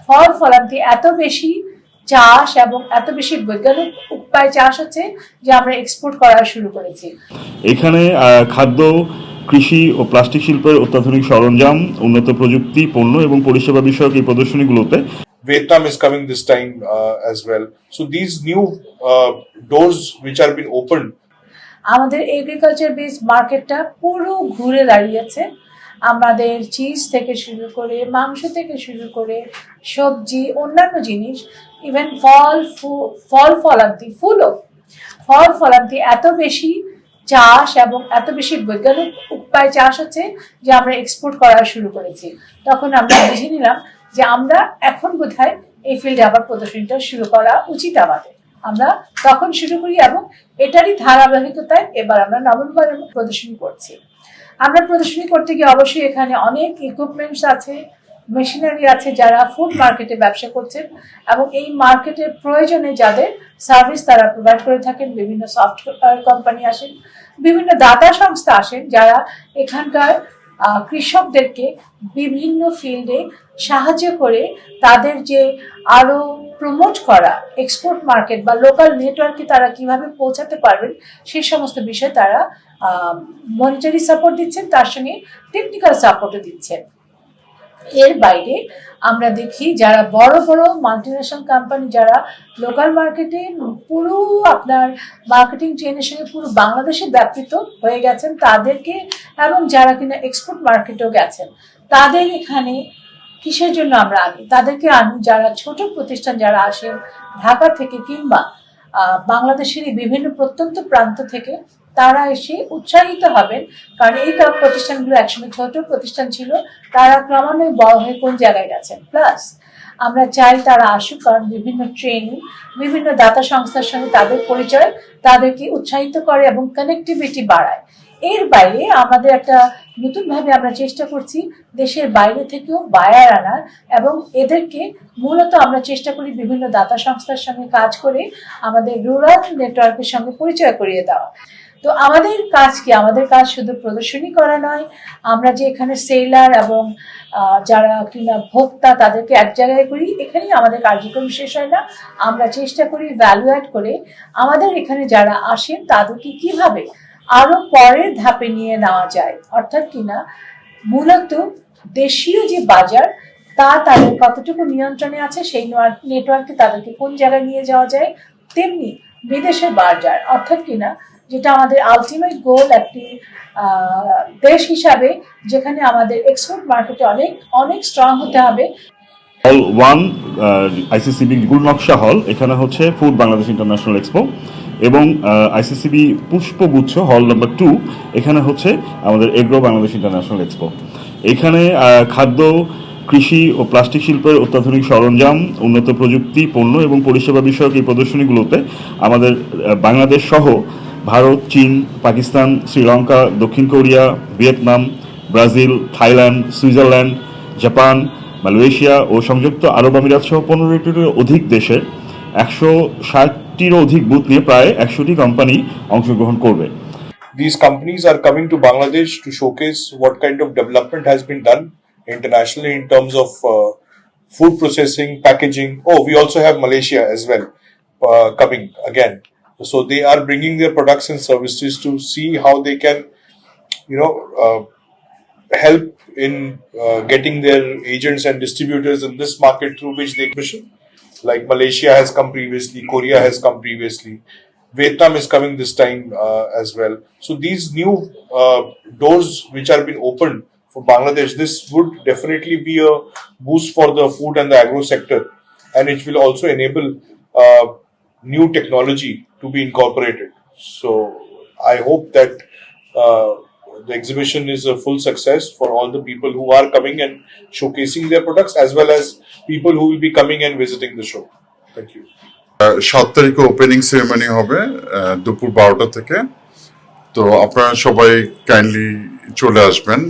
ফল ফলান্তি এত বেশি চাষ এবং এত বেশি বৈজ্ঞানিক উপায়ে চাষ হচ্ছে যে আমরা এক্সপোর্ট করা শুরু করেছি। এখানে খাদ্য, কৃষি ও প্লাস্টিক শিল্পের অত্যাধুনিক সরঞ্জাম, উন্নত প্রযুক্তি, পণ্য এবং পরিষেবা বিষয়ক এই প্রদর্শনীগুলোতে Vietnam is coming this time as well. So these new doors which are being opened. আমাদের এগ্রিকালচার বেসড মার্কেটটা পুরো ঘুরে দাঁড়িয়েছে। আমাদের চিজ থেকে শুরু করে, মাংস থেকে শুরু করে, সবজি, অন্যান্য জিনিস, ইভেন ফল ফলান্তি এত বেশি চাষ এবং এত বেশি বৈজ্ঞানিক উপায়ে চাষ হচ্ছে যে আমরা এক্সপোর্ট করা শুরু করেছি। তখন আমরা বুঝে নিলাম যে আমরা এখন বোধহয় এই ফিল্ডে আবার প্রদর্শনীটা শুরু করা উচিত আমাদের। আমরা তখন শুরু করি এবং এটারই ধারাবাহিকতায় এবার আমরা নভেম্বরে প্রদর্শনী করছি। আমরা প্রদর্শনী করতে গিয়ে অবশ্যই এখানে অনেক ইকুইপমেন্টস আছে, মেশিনারি আছে যারা ফুড মার্কেটে ব্যবসা করছেন এবং এই মার্কেটের প্রয়োজনে যাদের সার্ভিস তারা প্রোভাইড করে থাকেন। বিভিন্ন সফটওয়্যার কোম্পানি আসেন, বিভিন্ন দাতা সংস্থা আসেন যারা এখানকার কৃষকদেরকে বিভিন্ন ফিল্ডে সাহায্য করে তাদের যে আরো প্রমোট করা এক্সপোর্ট মার্কেট বা লোকাল নেটওয়ার্কে তারা কিভাবে পৌঁছাতে পারবেন সেই সমস্ত বিষয়ে তারা মনিটারি সাপোর্ট দিচ্ছেন, তার সঙ্গে টেকনিক্যাল সাপোর্টও দিচ্ছেন। এর বাইরে আমরা দেখি যারা বড় বড় মাল্টিন্যাশনাল কোম্পানি যারা লোকাল মার্কেটে পুরো আপনার মার্কেটিং চেইনের সঙ্গে পুরো বাংলাদেশে ব্যাপৃত হয়ে গেছেন তাদেরকে, এবং যারা কিনা এক্সপোর্ট মার্কেটেও গেছেন তাদের এখানে কিসের জন্য আমরা আনি, তাদেরকে আনি যারা ছোট প্রতিষ্ঠান যারা আসেন ঢাকা থেকে কিংবা বাংলাদেশের বিভিন্ন প্রত্যন্ত প্রান্ত থেকে, তারা এসে উৎসাহিত হবেন। কারণ এই প্রতিষ্ঠানগুলো একসময় ছোট প্রতিষ্ঠান ছিল, তারা ক্রমান্বয়ে বড় হয়ে কোন জায়গায় গেছেন। প্লাস আমরা চাই তারা আসুক, কারণ বিভিন্ন ট্রেনিং, বিভিন্ন দাতা সংস্থার সঙ্গে তাদের পরিচয় তাদেরকে উৎসাহিত করে এবং কানেক্টিভিটি বাড়ায়। এর বাইরে আমাদের একটা নতুনভাবে আমরা চেষ্টা করছি দেশের বাইরে থেকেও বায়ার আনার, এবং এদেরকে মূলত আমরা চেষ্টা করি বিভিন্ন দাতা সংস্থার সঙ্গে কাজ করে আমাদের রুরাল নেটওয়ার্কের সঙ্গে পরিচয় করিয়ে দেওয়া। তো আমাদের কাজ কি, আমাদের কাজ শুধু প্রদর্শনী করা নয়, আমরা যে এখানে সেলার এবং যারা কিনা ভোক্তা তাদেরকে এক জায়গায় করি, এখানেই আমাদের কার্যক্রম শেষ হয় না। আমরা চেষ্টা করি ভ্যালু অ্যাড করে আমাদের এখানে যারা আসেন তাদেরকে কিভাবে আরো পরের ধাপে নিয়ে নেওয়া যায়, অর্থাৎ কিনা মূলত দেশীয় যে বাজার তা তাদের কতটুকু নিয়ন্ত্রণে আছে, সেই নেটওয়ার্কে তাদেরকে কোন জায়গায় নিয়ে যাওয়া যায়, তেমনি বিদেশের বাজার, অর্থাৎ কিনা যেটা আমাদের আলটিমেট গোল একটি দেশ হিসাবে যেখানে আমাদের এক্সপোর্ট মার্কেটে অনেক অনেক স্ট্রং হতে হবে। হল 1 আইসিসিবি গুলনকশা হল, এখানে হচ্ছে ফুড বাংলাদেশ ইন্টারন্যাশনাল এক্সপো, এবং আইসিসিবি পুষ্পগুচ্ছ হল নাম্বার 2, এখানে হচ্ছে আমাদের এগ্রো বাংলাদেশ ইন্টারন্যাশনাল এক্সপো। এখানে খাদ্য, কৃষি ও প্লাস্টিক শিল্পের অত্যাধুনিক সরঞ্জাম, উন্নত প্রযুক্তি, পণ্য এবং পরিষেবা বিষয়ক এই প্রদর্শনীগুলোতে আমাদের বাংলাদেশ সহ ভারত, চীন, পাকিস্তান, শ্রীলঙ্কা, দক্ষিণ Korea, Vietnam, Brazil, Thailand, Switzerland, Japan, Malaysia ও সংযুক্ত আরব আমিরাত সহ 15টিরও অধিক দেশের 160টিরও অধিক বুথ নিয়ে প্রায় 100টি কোম্পানি অংশগ্রহণ করবে। These companies are coming to Bangladesh to showcase what kind of development has been done internationally in terms of food processing, packaging. Oh, we also have Malaysia as well coming again. So they are bringing their products and services to see how they can, help in getting their agents and distributors in this market through which they commission. Like Malaysia has come previously, Korea has come previously, Vietnam is coming this time as well. So these new doors which are being opened for Bangladesh, this would definitely be a boost for the food and the agro sector, and it will also enable new technology to be incorporated. So I hope that the exhibition is a full success for all the people who are coming and showcasing their products, as well as people who will be coming and visiting the show. Thank you. 7 তারিখে opening ceremony হবে দুপুর 12টা থেকে। তো আপনারা সবাই kindly চলে আসবেন।